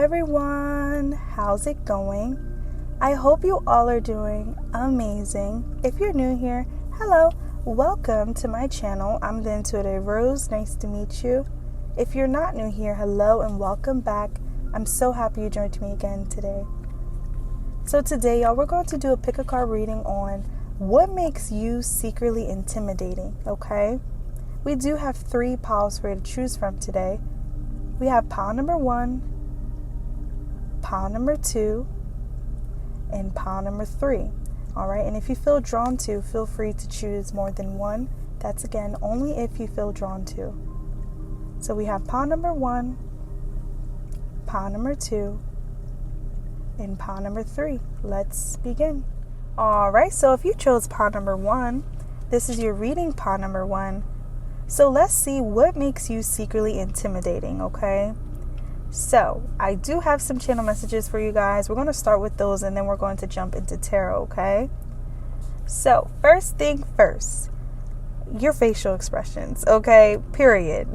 everyone, how's it going? I hope you all are doing amazing. If you're new here, hello, welcome to my channel. I'm the Intuitive Rose, nice to meet you. If you're not new here, hello and welcome back. I'm so happy you joined me again today. So today, y'all, we're going to do a pick a card reading on what makes you secretly intimidating, okay? We do have 3 piles for you to choose from today. We have pile number 1, pile number 2, and pile number 3. All right, and if you feel drawn to, feel free to choose more than one. That's again only if you feel drawn to. So we have pile number 1, pile number 2, and pile number 3. Let's begin. All right, so if you chose pile number 1, this is your reading pile number 1. So let's see what makes you secretly intimidating, okay? So I do have some channel messages for you guys. We're going to start with those and then we're going to jump into tarot, okay? So first thing first, your facial expressions, okay? Period.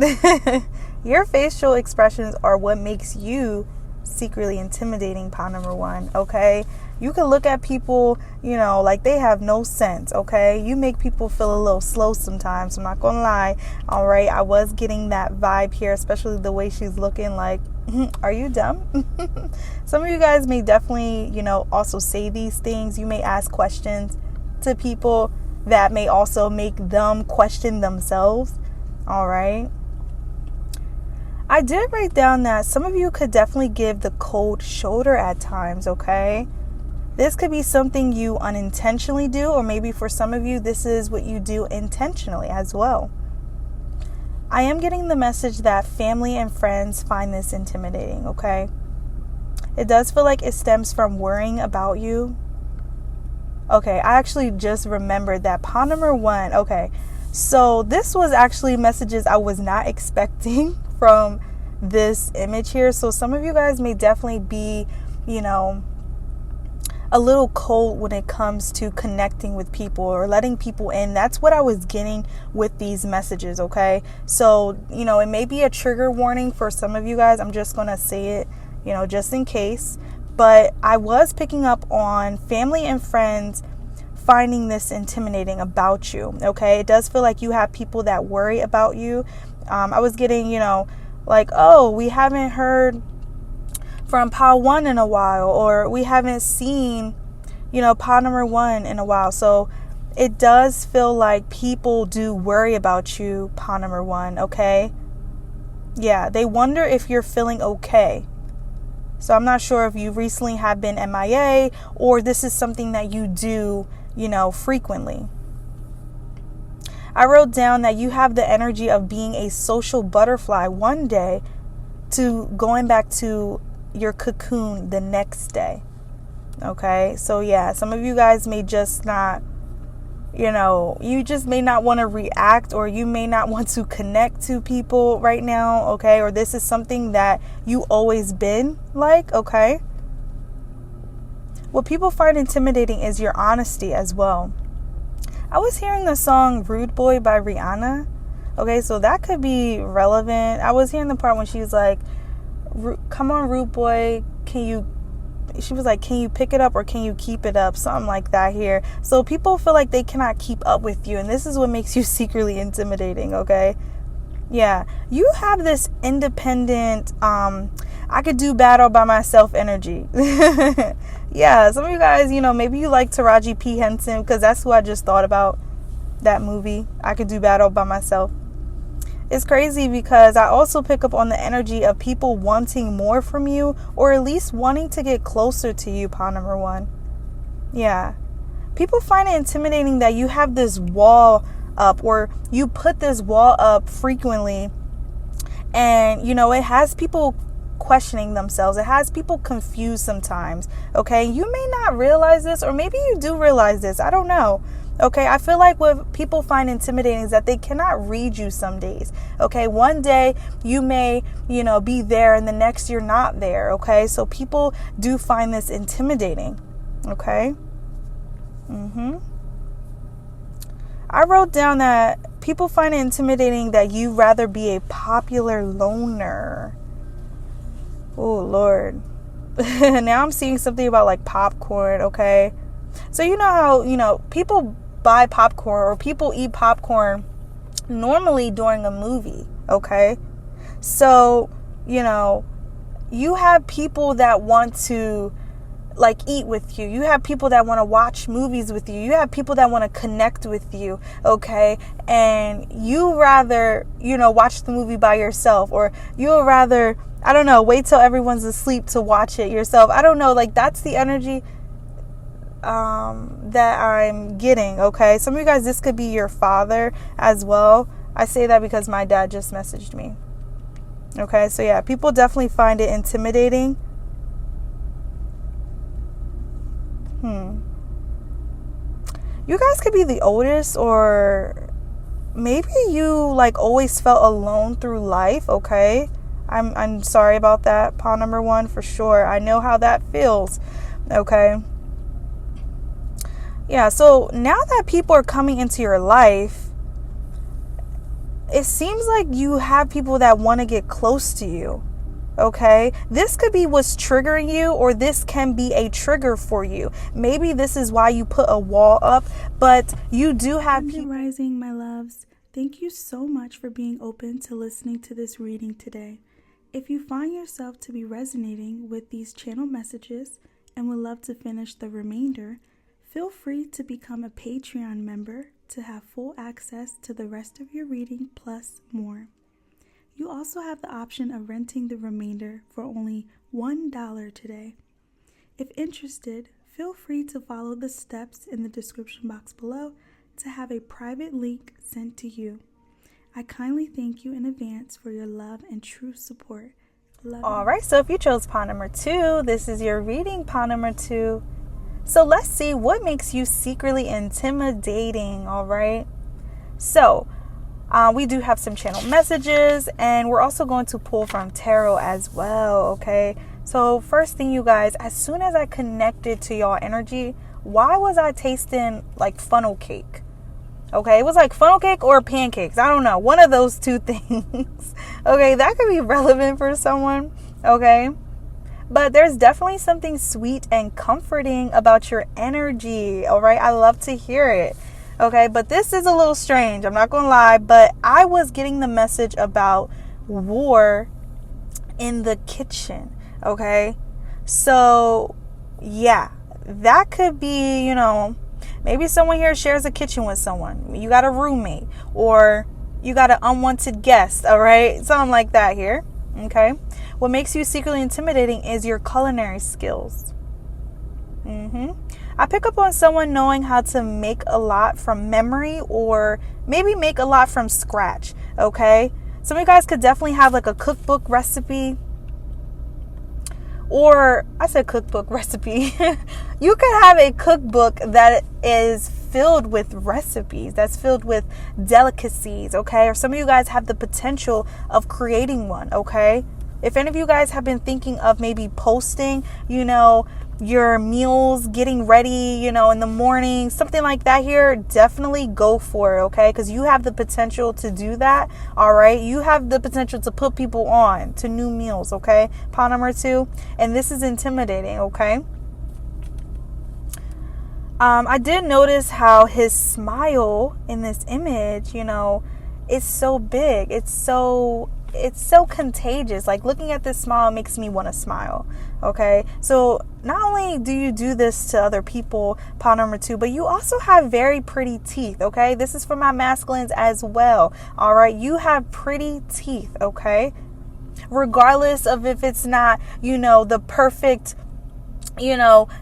Your facial expressions are what makes you secretly intimidating, pile number 1, okay? You can look at people, like they have no sense, okay? You make people feel a little slow sometimes, I'm not gonna lie. All right, I was getting that vibe here, especially the way she's looking like, are you dumb? Some of you guys may definitely, also say these things. You may ask questions to people that may also make them question themselves, all right? I did write down that some of you could definitely give the cold shoulder at times, okay? This could be something you unintentionally do, or maybe for some of you, this is what you do intentionally as well. I am getting the message that family and friends find this intimidating, okay? It does feel like it stems from worrying about you. Okay, I actually just remembered that pile number 1, okay. So this was actually messages I was not expecting from this image here. So some of you guys may definitely be, a little cold when it comes to connecting with people or letting people in. That's what I was getting with these messages, okay? So, it may be a trigger warning for some of you guys. I'm just going to say it, just in case. But I was picking up on family and friends finding this intimidating about you, okay? It does feel like you have people that worry about you. I was getting, like, oh, we haven't heard from pile 1 in a while, or we haven't seen, pile number 1 in a while. So it does feel like people do worry about you, pile number 1, okay? Yeah, they wonder if you're feeling okay. So I'm not sure if you recently have been MIA or this is something that you do, frequently. I wrote down that you have the energy of being a social butterfly one day to going back to your cocoon the next day. Okay, so yeah, some of you guys may just not, you just may not want to react, or you may not want to connect to people right now, okay? Or this is something that you always been like, okay? What people find intimidating is your honesty as well. I was hearing the song Rude Boy by Rihanna. Okay, so that could be relevant. I was hearing the part when she's like, come on, rude boy, she was like, can you pick it up or can you keep it up? Something like that here. So people feel like they cannot keep up with you, and this is what makes you secretly intimidating, okay? Yeah, you have this independent, I could do battle by myself energy. Yeah, some of you guys, maybe you like Taraji P. Henson, because that's who I just thought about, that movie, I could do battle by myself. It's crazy because I also pick up on the energy of people wanting more from you, or at least wanting to get closer to you, pile number 1. Yeah. People find it intimidating that you have this wall up, or you put this wall up frequently, and, it has people questioning themselves. It has people confused sometimes, okay? You may not realize this, or maybe you do realize this. I don't know. Okay, I feel like what people find intimidating is that they cannot read you some days. Okay, one day you may, be there and the next you're not there. Okay, so people do find this intimidating. Okay. I wrote down that people find it intimidating that you rather be a popular loner. Oh, Lord. Now I'm seeing something about like popcorn, okay? So you know how, people buy popcorn or people eat popcorn normally during a movie, okay? So, you have people that want to like eat with you. You have people that want to watch movies with you. You have people that want to connect with you, okay? And you rather, watch the movie by yourself, or you'll rather, I don't know, wait till everyone's asleep to watch it yourself. I don't know, like that's the energy that I'm getting, okay? Some of you guys, this could be your father as well. I say that because my dad just messaged me. Okay, so yeah, people definitely find it intimidating. You guys could be the oldest, or maybe you like always felt alone through life, okay? I'm sorry about that, pawn number 1, for sure. I know how that feels, okay? Yeah, so now that people are coming into your life, it seems like you have people that want to get close to you. Okay, this could be what's triggering you, or this can be a trigger for you. Maybe this is why you put a wall up, but you do have people. Rising, my loves. Thank you so much for being open to listening to this reading today. If you find yourself to be resonating with these channel messages and would love to finish the remainder, feel free to become a Patreon member to have full access to the rest of your reading plus more. You also have the option of renting the remainder for only $1 today. If interested, feel free to follow the steps in the description box below to have a private link sent to you. I kindly thank you in advance for your love and true support. All right, so if you chose pawn number 2, this is your reading, pawn number 2. So let's see what makes you secretly intimidating, all right? So, we do have some channel messages, and we're also going to pull from tarot as well, okay? So first thing, you guys, as soon as I connected to y'all energy, why was I tasting like funnel cake? Okay, it was like funnel cake or pancakes. I don't know. One of those two things. Okay, that could be relevant for someone, okay? But there's definitely something sweet and comforting about your energy, all right? I love to hear it. Okay, but this is a little strange. I'm not going to lie, but I was getting the message about war in the kitchen. Okay, so yeah, that could be, maybe someone here shares a kitchen with someone. You got a roommate, or you got an unwanted guest. All right, something like that here. Okay, what makes you secretly intimidating is your culinary skills. I pick up on someone knowing how to make a lot from memory, or maybe make a lot from scratch, okay? Some of you guys could definitely have like a cookbook recipe, or I said cookbook recipe. You could have a cookbook that is filled with recipes, that's filled with delicacies, okay? Or some of you guys have the potential of creating one, okay? If any of you guys have been thinking of maybe posting, your meals, getting ready, in the morning, something like that here, definitely go for it, okay? Because you have the potential to do that, all right? You have the potential to put people on to new meals, okay? Pawn number 2, and this is intimidating, okay? I did notice how his smile in this image, is so big. It's so contagious. Like, looking at this smile makes me want to smile, okay? So not only do you do this to other people, pawn number 2, but you also have very pretty teeth, okay? This is for my masculines as well, all right? You have pretty teeth, okay? Regardless of if it's not, the perfect,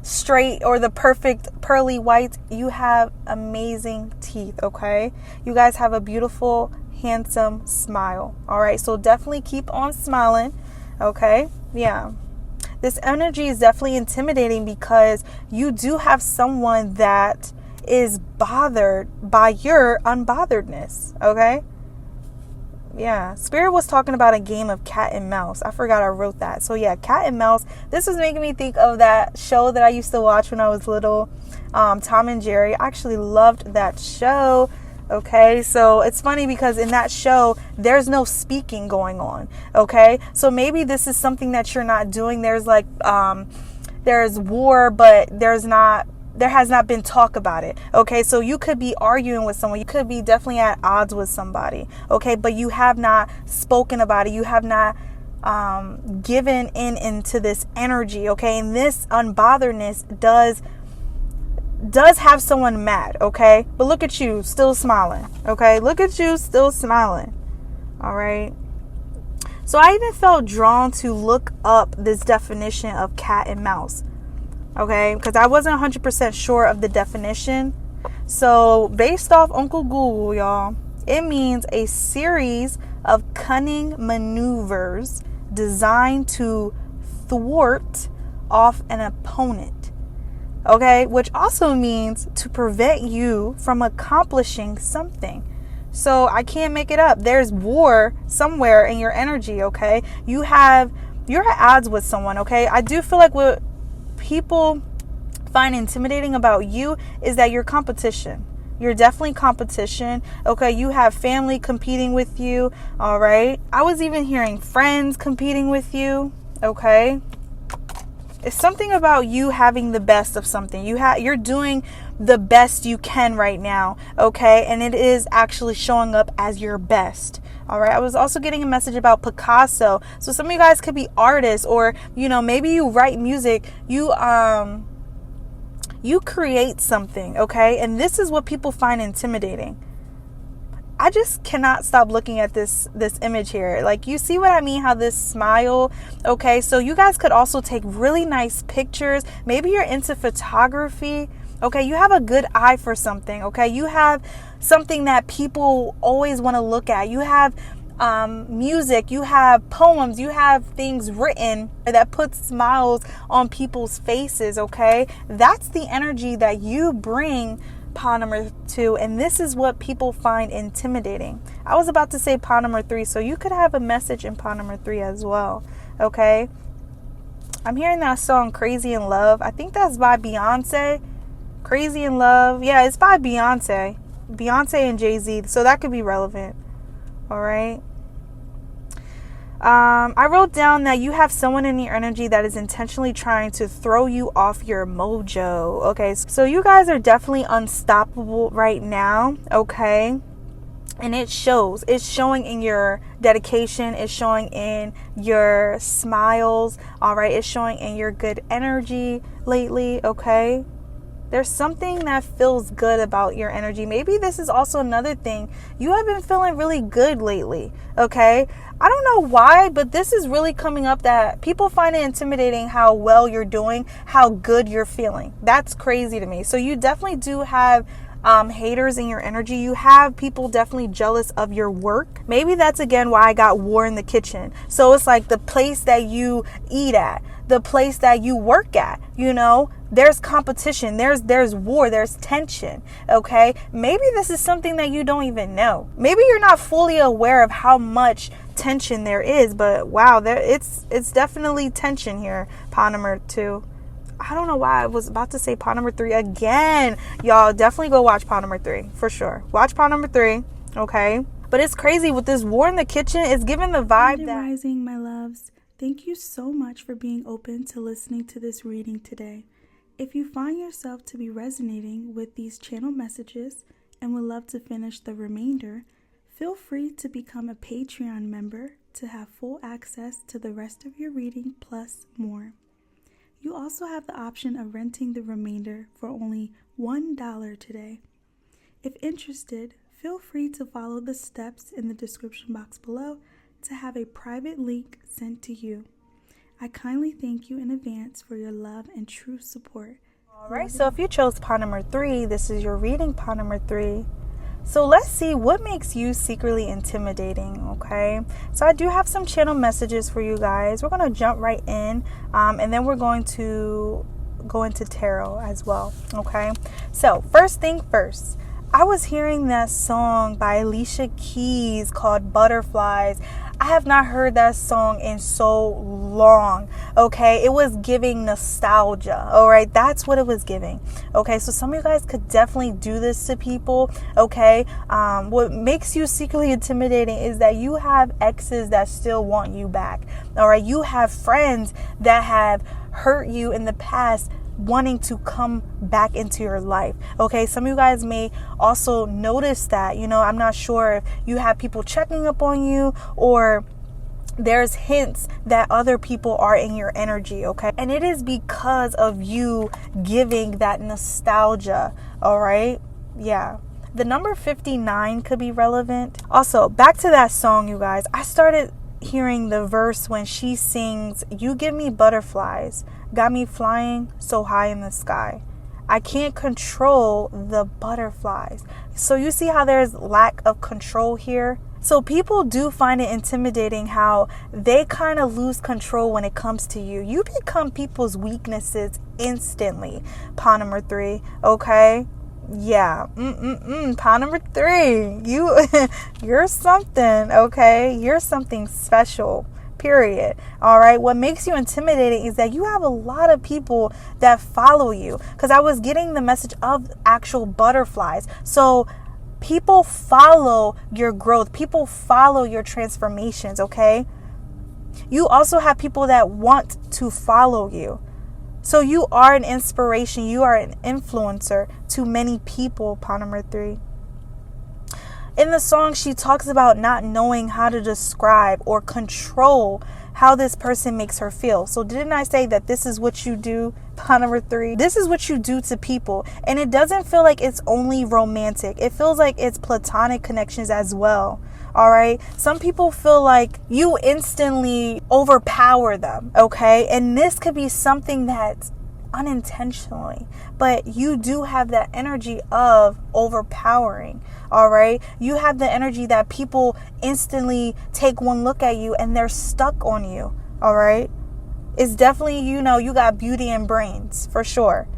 straight or the perfect pearly white, you have amazing teeth, okay? You guys have a beautiful, handsome smile, all right? So definitely keep on smiling, okay? Yeah, this energy is definitely intimidating because you do have someone that is bothered by your unbotheredness, okay? Yeah, Spirit was talking about a game of cat and mouse. I forgot I wrote that. So yeah, cat and mouse. This was making me think of that show that I used to watch when I was little, Tom and Jerry. I actually loved that show. Okay, so it's funny because in that show, there's no speaking going on. Okay, so maybe this is something that you're not doing. There's like, there's war, but there has not been talk about it. Okay, so you could be arguing with someone. You could be definitely at odds with somebody. Okay, but you have not spoken about it. You have not given into this energy. Okay, and this unbotheredness does have someone mad. Okay, but look at you still smiling. Okay, look at you still smiling. All right. So I even felt drawn to look up this definition of cat and mouse. Okay, because I wasn't 100% sure of the definition. So based off Uncle Google, y'all, it means a series of cunning maneuvers designed to thwart off an opponent. Okay, which also means to prevent you from accomplishing something. So I can't make it up. There's war somewhere in your energy. Okay, you're at odds with someone. Okay, I do feel like what people find intimidating about you is that you're competition. You're definitely competition. Okay, you have family competing with you. All right, I was even hearing friends competing with you. Okay, it's something about you having the best of something. You're doing the best you can right now. Okay, and it is actually showing up as your best. All right. I was also getting a message about Picasso. So some of you guys could be artists, or, maybe you write music. You create something. Okay. And this is what people find intimidating. I just cannot stop looking at this image here. Like, you see what I mean? How this smile. Okay. So you guys could also take really nice pictures. Maybe you're into photography. Okay. You have a good eye for something. Okay. You have something that people always want to look at. You have music, you have poems, you have things written that put smiles on people's faces. Okay, that's the energy that you bring, pawn number 2, and this is what people find intimidating. I was about to say pawn number 3, so you could have a message in pawn number 3 as well. Okay, I'm hearing that song Crazy in Love. I think that's by Beyonce. Crazy in Love. Yeah, it's by Beyonce and Jay-Z, so that could be relevant. All right. I wrote down that you have someone in your energy that is intentionally trying to throw you off your mojo. Okay, so you guys are definitely unstoppable right now. Okay, and it shows. It's showing in your dedication. It's showing in your smiles. All right, it's showing in your good energy lately. Okay. There's something that feels good about your energy. Maybe this is also another thing. You have been feeling really good lately, okay? I don't know why, but this is really coming up that people find it intimidating how well you're doing, how good you're feeling. That's crazy to me. So you definitely do have haters in your energy. You have people definitely jealous of your work. Maybe that's again why I got war in the kitchen. So it's like the place that you eat at, the place that you work at, there's competition, there's war, there's tension. Okay, maybe this is something that you don't even know. Maybe you're not fully aware of how much tension there is, but wow, it's definitely tension here. Pawn number 2. I don't know why I was about to say pawn number 3 again. Y'all definitely go watch pawn number 3 for sure. Watch pawn number 3. Okay, but it's crazy with this war in the kitchen. It's giving the vibe that rising, my loves. Thank you so much for being open to listening to this reading today. If you find yourself to be resonating with these channel messages and would love to finish the remainder, feel free to become a Patreon member to have full access to the rest of your reading plus more. You also have the option of renting the remainder for only $1 today. If interested, feel free to follow the steps in the description box below to have a private link sent to you. I kindly thank you in advance for your love and true support. All right, so if you chose pawn number 3, this is your reading, pawn number 3. So let's see what makes you secretly intimidating. Okay, so I do have some channel messages for you guys. We're going to jump right in, and then we're going to go into tarot as well. Okay, so first thing first, I was hearing that song by Alicia Keys called Butterflies. I have not heard that song in so long, okay? It was giving nostalgia, all right? That's what it was giving, okay? So some of you guys could definitely do this to people, okay? What makes you secretly intimidating is that you have exes that still want you back, all right? You have friends that have hurt you in the past wanting to come back into your life, okay? Some of you guys may also notice that, I'm not sure if you have people checking up on you, or there's hints that other people are in your energy, okay? And it is because of you giving that nostalgia, all right? Yeah. The number 59 could be relevant. Also, back to that song, you guys. I started hearing the verse when she sings, "You give me butterflies, got me flying so high in the sky. I can't control the butterflies." So you see how there's lack of control here? So people do find it intimidating how they kind of lose control when it comes to you. You become people's weaknesses instantly. Pawn number 3, okay? Yeah. Pawn number 3. You're something, okay? You're something special. Period. All right. What makes you intimidating is that you have a lot of people that follow you. Because I was getting the message of actual butterflies. So people follow your growth. People follow your transformations. Okay. You also have people that want to follow you. So you are an inspiration. You are an influencer to many people. Pawn number 3. In the song, she talks about not knowing how to describe or control how this person makes her feel. So didn't I say that this is what you do? Pawn number 3. This is what you do to people. And it doesn't feel like it's only romantic. It feels like it's platonic connections as well. All right. Some people feel like you instantly overpower them. Okay. And this could be something that's unintentionally, but you do have that energy of overpowering. All right. You have the energy that people instantly take one look at you and they're stuck on you. All right. It's definitely, you got beauty and brains for sure.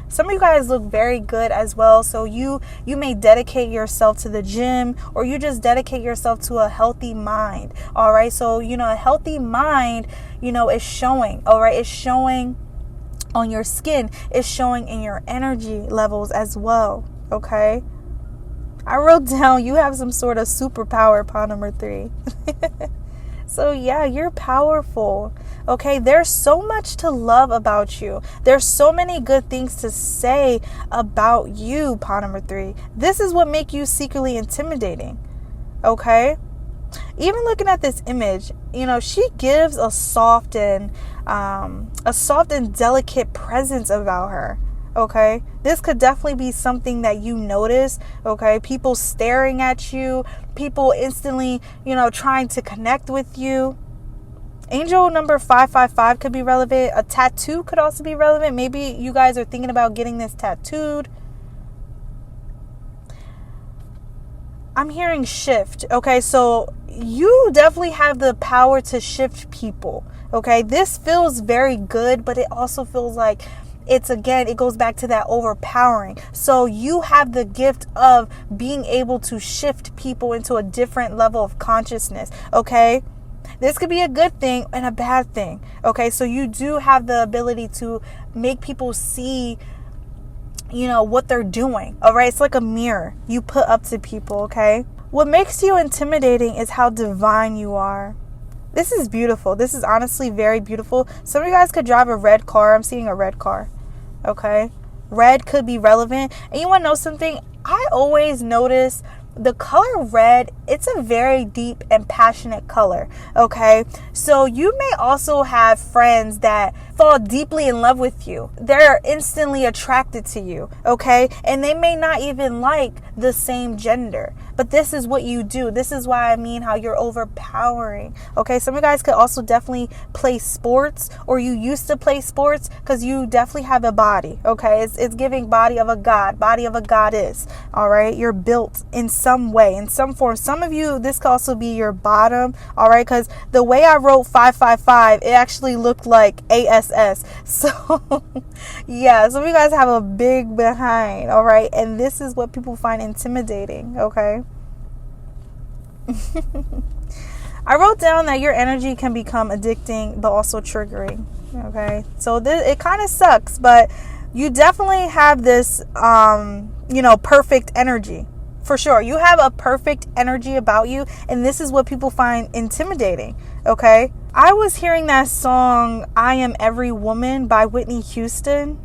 Some of you guys look very good as well. So you may dedicate yourself to the gym, or you just dedicate yourself to a healthy mind. All right. So, a healthy mind, is showing. All right. It's showing on your skin. It's showing in your energy levels as well. Okay. I wrote down you have some sort of superpower, pawn number 3. So yeah, you're powerful. Okay, there's so much to love about you. There's so many good things to say about you, pawn number 3. This is what makes you secretly intimidating. Okay? Even looking at this image, she gives a soft and delicate presence about her. Okay, this could definitely be something that you notice. Okay, people staring at you, people instantly, trying to connect with you. Angel number 555 could be relevant. A tattoo could also be relevant. Maybe you guys are thinking about getting this tattooed. I'm hearing shift. Okay, so you definitely have the power to shift people. Okay, this feels very good, but it also feels like it goes back to that overpowering. So you have the gift of being able to shift people into a different level of consciousness. Okay. This could be a good thing and a bad thing. Okay. So you do have the ability to make people see, what they're doing. All right. It's like a mirror you put up to people. Okay. What makes you intimidating is how divine you are. This is beautiful. This is honestly very beautiful. Some of you guys could drive a red car. I'm seeing a red car. Okay. Red could be relevant. And you want to know something? I always notice the color red. It's a very deep and passionate color. Okay. So you may also have friends that fall deeply in love with you. They're instantly attracted to you. Okay. And they may not even like the same gender, but this is what you do. This is why I mean how you're overpowering. Okay, some of you guys could also definitely play sports, or you used to play sports, because you definitely have a body. Okay, it's giving body of a god, body of a goddess. All right, you're built in some way, in some form. Some of you, this could also be your bottom. All right, because the way I wrote 555, it actually looked like ASS. So yeah, some of you guys have a big behind. All right, and this is what people find intimidating. Okay. I wrote down that your energy can become addicting but also triggering. Okay, so it kind of sucks, but you definitely have this perfect energy. For sure, you have a perfect energy about you, and this is what people find intimidating. Okay, I was hearing that song "I Am Every Woman" by Whitney Houston,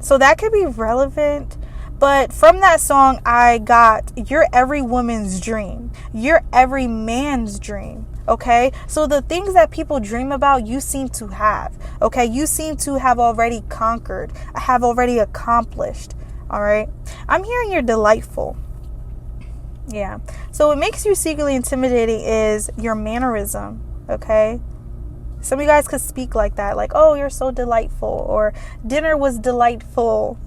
so that could be relevant. But from that song, I got, you're every woman's dream. You're every man's dream. Okay, so the things that people dream about, you seem to have. Okay, you seem to have already conquered, have already accomplished. All right, I'm hearing you're delightful. Yeah, so what makes you secretly intimidating is your mannerism. Okay, some of you guys could speak like that, like, oh, you're so delightful, or dinner was delightful.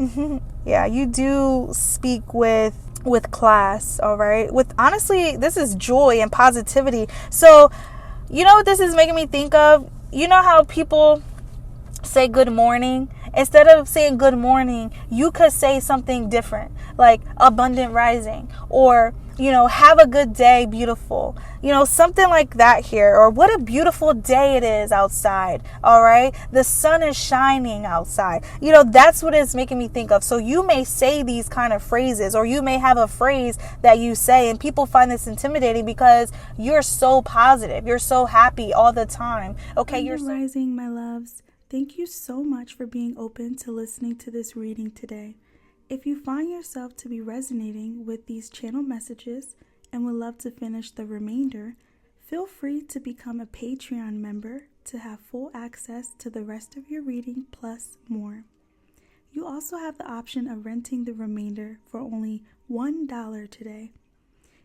Yeah, you do speak with class. All right, with, honestly, this is joy and positivity. So you know what this is making me think of? You know how people say good morning? Instead of saying good morning, you could say something different, like abundant rising, or have a good day, beautiful, something like that here. Or what a beautiful day it is outside. All right, the sun is shining outside. That's what it's making me think of. So you may say these kind of phrases, or you may have a phrase that you say, and people find this intimidating because you're so positive, you're so happy all the time. Okay, you're so rising, my loves. Thank you so much for being open to listening to this reading today. If you find yourself to be resonating with these channel messages and would love to finish the remainder, feel free to become a Patreon member to have full access to the rest of your reading plus more. You also have the option of renting the remainder for only $1 today.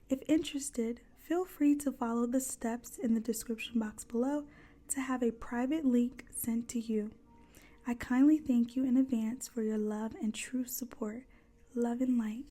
If interested, feel free to follow the steps in the description box below to have a private link sent to you. I kindly thank you in advance for your love and true support. Love and light.